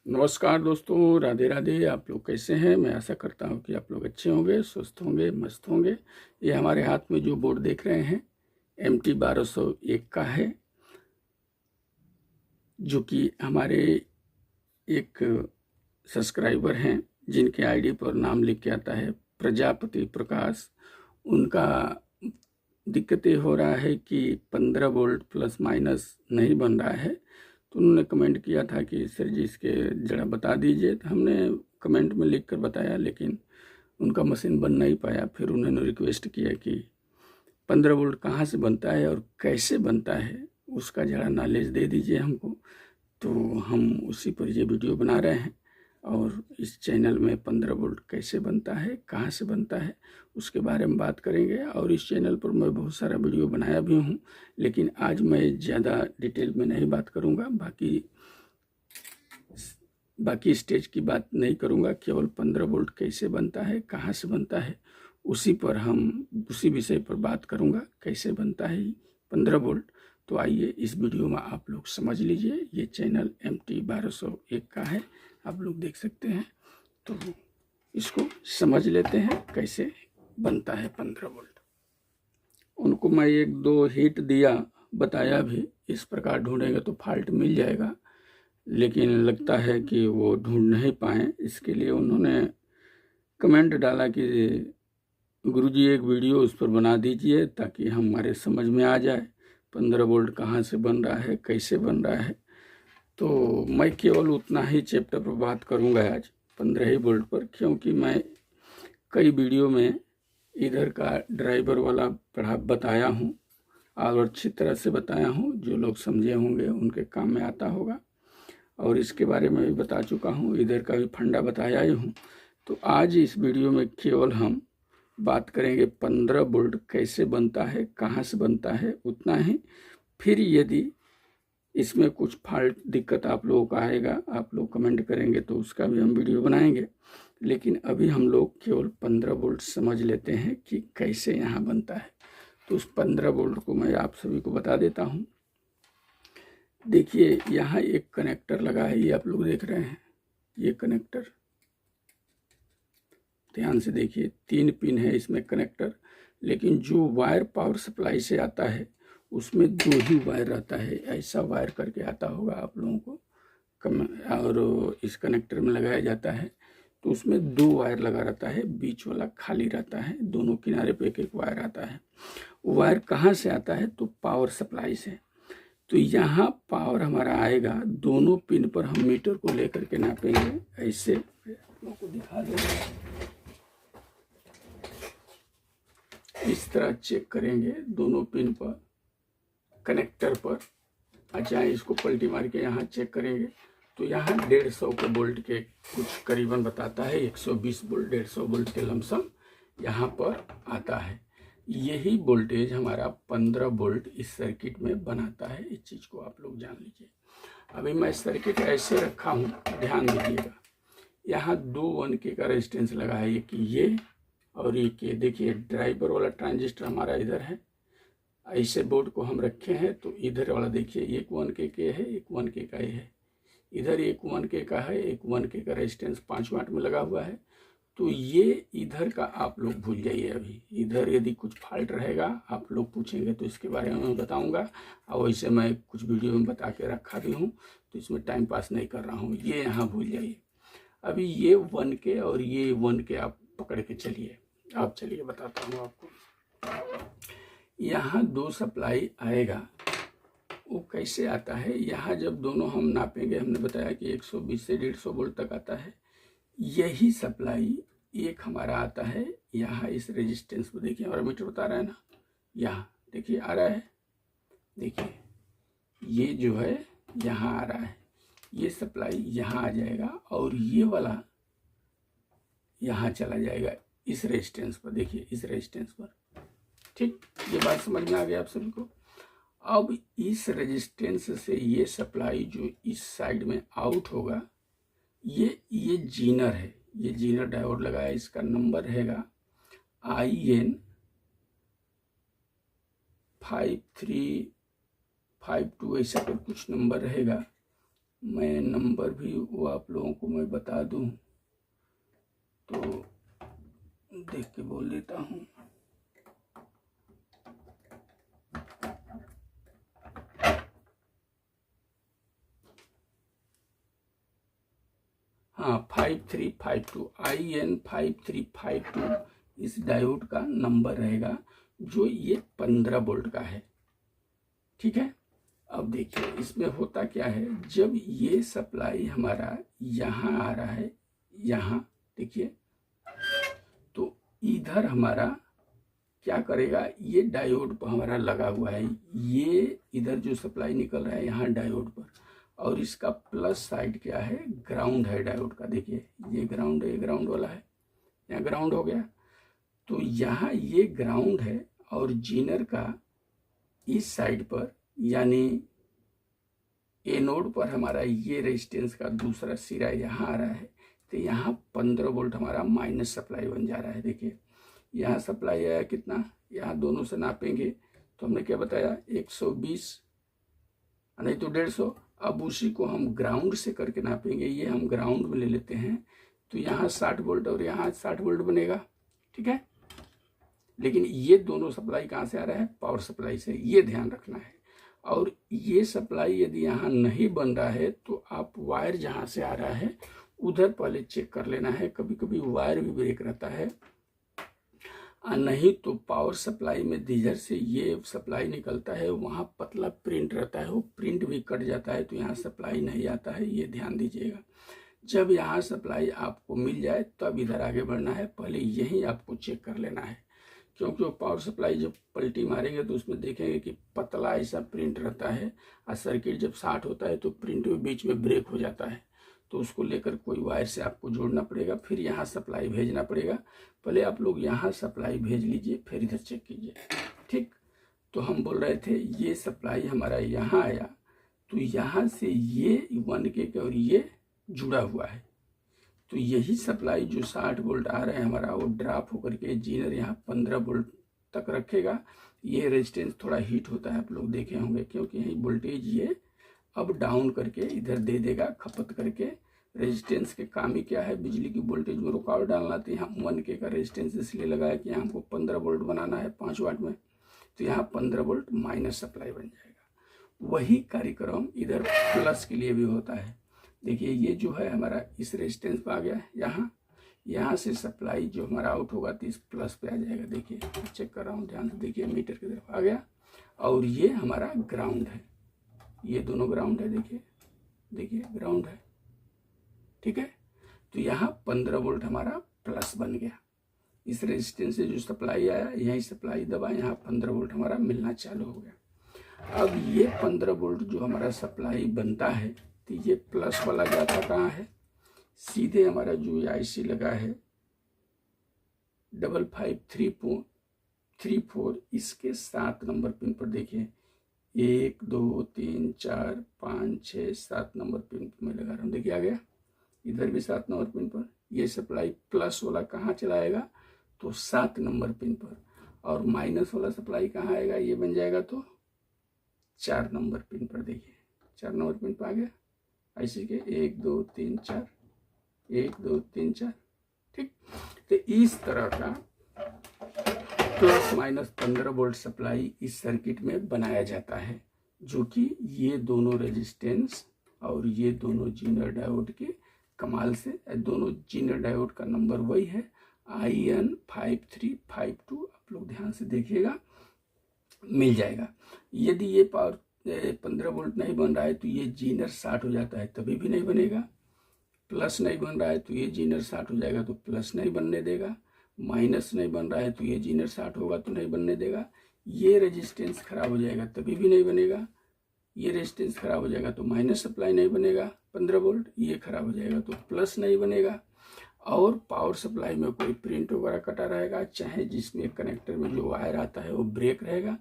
नमस्कार दोस्तों, राधे राधे। आप लोग कैसे हैं? मैं आशा करता हूं कि आप लोग अच्छे होंगे, स्वस्थ होंगे, मस्त होंगे। ये हमारे हाथ में जो बोर्ड देख रहे हैं MT 1201 का है, जो कि हमारे एक सब्सक्राइबर हैं जिनके आईडी पर नाम लिख के आता है प्रजापति प्रकाश। उनका दिक्कत ये हो रहा है कि 15 वोल्ट प्लस माइनस नहीं बन रहा है। तो उन्होंने कमेंट किया था कि सर जी इसके जरा बता दीजिए। तो हमने कमेंट में लिख कर बताया, लेकिन उनका मशीन बन नहीं पाया। फिर उन्होंने रिक्वेस्ट किया कि 15 वोल्ट कहाँ से बनता है और कैसे बनता है, उसका जरा नॉलेज दे दीजिए हमको। तो हम उसी पर ये वीडियो बना रहे हैं और इस चैनल में 15 वोल्ट कैसे बनता है, कहाँ से बनता है, उसके बारे में बात करेंगे। और इस चैनल पर मैं बहुत सारा वीडियो बनाया भी हूँ, लेकिन आज मैं ज़्यादा डिटेल में नहीं बात करूँगा। बाकी स्टेज की बात नहीं करूँगा, केवल 15 वोल्ट कैसे बनता है, कहाँ से बनता है, उसी विषय पर बात करूँगा, कैसे बनता है 15 वोल्ट। तो आइए इस वीडियो में आप लोग समझ लीजिए। ये चैनल MT 1201 का है, आप लोग देख सकते हैं। तो इसको समझ लेते हैं कैसे बनता है 15 वोल्ट। उनको मैं एक दो हिट दिया, बताया भी इस प्रकार ढूंढेंगे तो फॉल्ट मिल जाएगा, लेकिन लगता है कि वो ढूंढ नहीं पाए। इसके लिए उन्होंने कमेंट डाला कि गुरुजी एक वीडियो उस पर बना दीजिए ताकि हमारे समझ में आ जाए 15 वोल्ट कहाँ से बन रहा है, कैसे बन रहा है। तो मैं केवल उतना ही चैप्टर पर बात करूंगा आज, 15 ही वोल्ट पर, क्योंकि मैं कई वीडियो में इधर का ड्राइवर वाला पढ़ा बताया हूँ और अच्छी तरह से बताया हूँ। जो लोग समझे होंगे उनके काम में आता होगा। और इसके बारे में भी बता चुका हूँ, इधर का भी फंडा बताया ही हूँ। तो आज इस वीडियो में केवल हम बात करेंगे 15 वोल्ट कैसे बनता है, कहाँ से बनता है, उतना ही। फिर यदि इसमें कुछ फॉल्ट दिक्कत आप लोगों का आएगा, आप लोग कमेंट करेंगे तो उसका भी हम वीडियो बनाएंगे। लेकिन अभी हम लोग केवल 15 वोल्ट समझ लेते हैं कि कैसे यहाँ बनता है। तो उस 15 वोल्ट को मैं आप सभी को बता देता हूँ। देखिए यहाँ एक कनेक्टर लगा है, ये आप लोग देख रहे हैं, ये कनेक्टर ध्यान से देखिए। 3 पिन है इसमें कनेक्टर, लेकिन जो वायर पावर सप्लाई से आता है उसमें 2 ही वायर रहता है। ऐसा वायर करके आता होगा आप लोगों को, और इस कनेक्टर में लगाया जाता है। तो उसमें 2 वायर लगा रहता है, बीच वाला खाली रहता है, दोनों किनारे पे एक एक वायर आता है। वायर कहाँ से आता है? तो पावर सप्लाई से। तो यहाँ पावर हमारा आएगा, दोनों पिन पर हम मीटर को लेकर के नापेंगे। ऐसे आप लोगों को दिखा देंगे, इस तरह चेक करेंगे दोनों पिन पर, कनेक्टर पर। अच्छा, इसको पलटी मार के यहाँ चेक करेंगे तो यहाँ 150 के वोल्ट के कुछ करीबन बताता है। 120 वोल्ट, 150 वोल्ट के लमसम यहाँ पर आता है। यही वोल्टेज हमारा 15 वोल्ट इस सर्किट में बनाता है। इस चीज को आप लोग जान लीजिए। अभी मैं सर्किट ऐसे रखा हूँ, ध्यान दीजिएगा। यहाँ 2 1 के का रेजिस्टेंस लगा है, एक ये और एक ये। देखिए ड्राइवर वाला ट्रांजिस्टर हमारा इधर है, ऐसे बोर्ड को हम रखे हैं। तो इधर वाला देखिए, एक 1 के है, एक 1 के का ही है। इधर एक 1 के का है, एक 1 के का रेजिस्टेंस 5 वाट में लगा हुआ है। तो ये इधर का आप लोग भूल जाइए। अभी इधर यदि कुछ फॉल्ट रहेगा, आप लोग पूछेंगे तो इसके बारे में बताऊंगा। और वैसे मैं कुछ वीडियो में बता के रखा भी हूँ, तो इसमें टाइम पास नहीं कर रहा हूँ। ये यहाँ भूल जाइए। अभी ये 1 के और ये 1 के आप पकड़ के चलिए। आप चलिए बताता हूँ आपको। यहाँ 2 सप्लाई आएगा, वो कैसे आता है? यहाँ जब दोनों हम नापेंगे, हमने बताया कि 120 से 150 वोल्ट तक आता है। यही सप्लाई एक हमारा आता है यहाँ इस रेजिस्टेंस पर। देखिए हमारा मीटर बता रहा है ना, यहाँ देखिए आ रहा है। देखिए ये जो है यहाँ आ रहा है, ये सप्लाई यहाँ आ जाएगा और ये वाला यहाँ चला जाएगा इस रेजिस्टेंस पर। देखिए इस रेजिस्टेंस पर, ठीक। ये बात समझ में आ गया आप सभी को। अब इस रेजिस्टेंस से ये सप्लाई जो इस साइड में आउट होगा, ये जीनर है, ये जीनर डायोड लगा है। इसका नंबर रहेगा IN 5352, ऐसा कर कुछ नंबर रहेगा। मैं नंबर भी वो आप लोगों को मैं बता दूं तो देख के बोल देता हूँ। हाँ, 5352 IN5352 इस डायोड का नंबर रहेगा, जो ये 15 वोल्ट का है। ठीक है, अब देखिए इसमें होता क्या है, जब ये सप्लाई हमारा यहाँ आ रहा है, यहाँ देखिए, तो इधर हमारा क्या करेगा, ये डायोड पर हमारा लगा हुआ है, ये इधर जो सप्लाई निकल रहा है यहाँ डायोड पर, और इसका प्लस साइड क्या है, ग्राउंड है डायोड का। देखिए ये ग्राउंड है, ये ग्राउंड वाला है, यहाँ ग्राउंड हो गया। तो यहाँ ये ग्राउंड है और जीनर का इस साइड पर यानी एनोड पर हमारा ये रेजिस्टेंस का दूसरा सिरा यहाँ आ रहा है, तो यहाँ 15 वोल्ट हमारा माइनस सप्लाई बन जा रहा है। देखिए यहाँ सप्लाई आया कितना, यहाँ दोनों से नापेंगे तो हमने क्या बताया 120 नहीं तो 150। अब उसी को हम ग्राउंड से करके नापेंगे, ये हम ग्राउंड में ले लेते हैं, तो यहाँ 60 वोल्ट और यहाँ 60 वोल्ट बनेगा। ठीक है, लेकिन ये दोनों सप्लाई कहाँ से आ रहा है, पावर सप्लाई से, ये ध्यान रखना है। और ये सप्लाई यदि यहाँ नहीं बन रहा है तो आप वायर जहाँ से आ रहा है उधर पहले चेक कर लेना है, कभी कभी वायर भी ब्रेक रहता है, नहीं तो पावर सप्लाई में जिधर से ये सप्लाई निकलता है वहाँ पतला प्रिंट रहता है, वो प्रिंट भी कट जाता है, तो यहाँ सप्लाई नहीं आता है, ये ध्यान दीजिएगा। जब यहाँ सप्लाई आपको मिल जाए तब इधर आगे बढ़ना है, पहले यही आपको चेक कर लेना है, क्योंकि वो पावर सप्लाई जब पलटी मारेंगे तो उसमें देखेंगे कि पतला ऐसा प्रिंट रहता है, और सर्किट जब शॉर्ट होता है तो प्रिंट भी बीच में ब्रेक हो जाता है, तो उसको लेकर कोई वायर से आपको जोड़ना पड़ेगा, फिर यहाँ सप्लाई भेजना पड़ेगा। पहले आप लोग यहाँ सप्लाई भेज लीजिए, फिर इधर चेक कीजिए। ठीक, तो हम बोल रहे थे ये सप्लाई हमारा यहाँ आया, तो यहाँ से ये 1K और ये जुड़ा हुआ है, तो यही सप्लाई जो 60 वोल्ट आ रहे हैं हमारा, वो ड्रॉप होकर के जीनर यहाँ 15 वोल्ट तक रखेगा। ये रेजिस्टेंस थोड़ा हीट होता है, आप लोग देखे होंगे, क्योंकि यही वोल्टेज ये अब डाउन करके इधर दे देगा खपत करके। रेजिस्टेंस के काम ही क्या है, बिजली की वोल्टेज में रुकावट डालना, तो यहाँ 1K का रेजिस्टेंस इसलिए लगाया कि यहाँ हमको 15 वोल्ट बनाना है 5 वाट में, तो यहाँ 15 वोल्ट माइनस सप्लाई बन जाएगा। वही कार्यक्रम इधर प्लस के लिए भी होता है। देखिए ये जो है हमारा इस रेजिस्टेंस पे आ गया, यहाँ से सप्लाई जो हमारा आउट होगा तो इस प्लस पे आ जाएगा। देखिए चेक कर रहा हूँ ध्यान से, देखिए मीटर की तरफ आ गया, और ये हमारा ग्राउंड है, ये दोनों ग्राउंड है, देखिए ग्राउंड है। ठीक है, तो यहाँ 15 वोल्ट हमारा प्लस बन गया, इस रेजिस्टेंस से जो सप्लाई आया यही सप्लाई दबा, यहाँ 15 वोल्ट हमारा मिलना चालू हो गया। अब ये 15 वोल्ट जो हमारा सप्लाई बनता है, तो ये प्लस वाला जाता कहाँ है, सीधे हमारा जो IC लगा है 5534, इसके 7 नंबर पिन पर देखिए 1 2 3 4 5 6 7 नंबर पिन में लगा रहा हूँ। देखिए आ गया, इधर भी 7 नंबर पिन पर। ये सप्लाई प्लस वाला कहाँ चलाएगा, तो 7 नंबर पिन पर, और माइनस वाला सप्लाई कहाँ आएगा, ये बन जाएगा तो 4 नंबर पिन पर। देखिए 4 नंबर पिन पर आ गया IC के 1 2 3 4, 1 2 3 4। ठीक, तो इस तरह का प्लस माइनस 15 वोल्ट सप्लाई इस सर्किट में बनाया जाता है, जो कि ये दोनों रेजिस्टेंस और ये दोनों जीनर डायोड के कमाल से, दोनों जीनर डायोड का नंबर वही है IN5352, आप लोग ध्यान से देखिएगा, मिल जाएगा। यदि ये पावर 15 वोल्ट नहीं बन रहा है तो ये जीनर 60 हो जाता है, तभी भी नहीं बनेगा। प्लस नहीं बन रहा है तो ये जीनर 60 हो जाएगा, तो प्लस नहीं बनने देगा। माइनस नहीं बन रहा है तो ये जीनर 60 होगा तो नहीं बनने देगा। ये रेजिस्टेंस खराब हो जाएगा तभी भी नहीं बनेगा। ये रेजिस्टेंस खराब हो जाएगा तो माइनस सप्लाई नहीं बनेगा 15 वोल्ट, ये खराब हो जाएगा तो प्लस नहीं बनेगा। और पावर सप्लाई में कोई प्रिंट वगैरह कटा रहेगा, चाहे जिसमें कनेक्टर में जो वायर आता है वो ब्रेक रहेगा,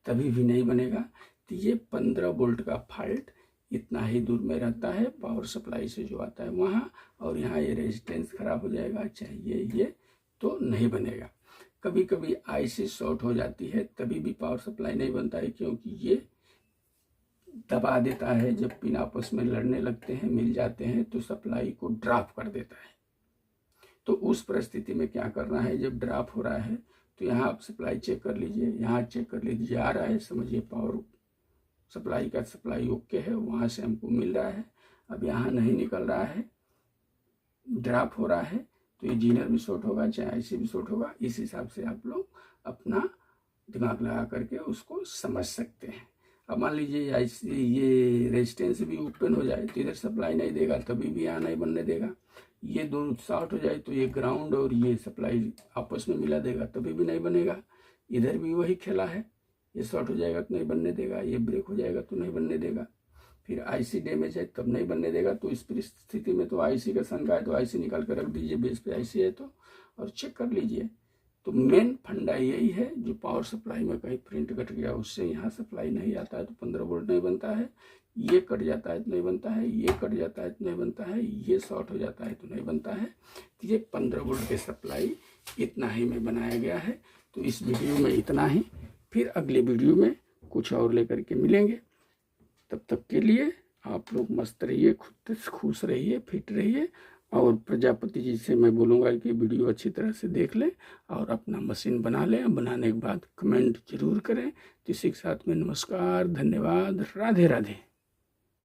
तभी भी नहीं बनेगा। तो ये 15 वोल्ट का फॉल्ट इतना ही दूर में रहता है पावर सप्लाई से जो आता है वहाँ, और यहाँ ये रेजिस्टेंस खराब हो जाएगा, चाहे ये तो नहीं बनेगा। कभी कभी IC शॉर्ट हो जाती है तभी भी पावर सप्लाई नहीं बनता है, क्योंकि ये दबा देता है। जब पिन आपस में लड़ने लगते हैं, मिल जाते हैं, तो सप्लाई को ड्रॉप कर देता है। तो उस परिस्थिति में क्या करना है, जब ड्रॉप हो रहा है तो यहाँ आप सप्लाई चेक कर लीजिए, यहाँ चेक कर लीजिए, आ रहा है, समझिए पावर सप्लाई का सप्लाई ओके है, वहाँ से हमको मिल रहा है। अब यहाँ नहीं निकल रहा है, ड्रॉप हो रहा है, तो ये जीनर भी शॉर्ट होगा, चाहे आईसी भी शॉर्ट होगा। इस हिसाब से आप लोग अपना दिमाग लगा करके उसको समझ सकते हैं। अब मान लीजिए आईसी ये रेजिस्टेंस भी ओपन हो जाए तो इधर सप्लाई नहीं देगा, तभी भी यहाँ नहीं बनने देगा। ये दोनों शॉर्ट हो जाए तो ये ग्राउंड और ये सप्लाई आपस में मिला देगा, तभी भी नहीं बनेगा। इधर भी वही खेला है, ये शॉर्ट हो जाएगा तो नहीं बनने देगा, ये ब्रेक हो जाएगा तो नहीं बनने देगा। फिर आईसी डैमेज है तब नहीं बनने देगा। तो इस परिस्थिति में तो आईसी का शंका है तो आईसी निकाल कर रख दीजिए, बेस पे आईसी है तो, और चेक कर लीजिए। तो मेन फंडा यही है, जो पावर सप्लाई में कहीं प्रिंट कट गया उससे यहाँ सप्लाई नहीं आता है तो 15 वोल्ट नहीं बनता है, ये कट जाता है तो नहीं बनता है, ये कट जाता है तो नहीं बनता है, ये शॉर्ट हो जाता है तो नहीं बनता है। तो ये 15 वोल्ट के सप्लाई इतना ही में बनाया गया है। तो इस वीडियो में इतना ही, फिर अगले वीडियो में कुछ और लेकर के मिलेंगे। तब तक के लिए आप लोग मस्त रहिए, खुद खुश रहिए, फिट रहिए। और प्रजापति जी से मैं बोलूँगा कि वीडियो अच्छी तरह से देख लें और अपना मशीन बना लें। बनाने के बाद कमेंट जरूर करें। तो इसी के साथ में नमस्कार, धन्यवाद, राधे राधे।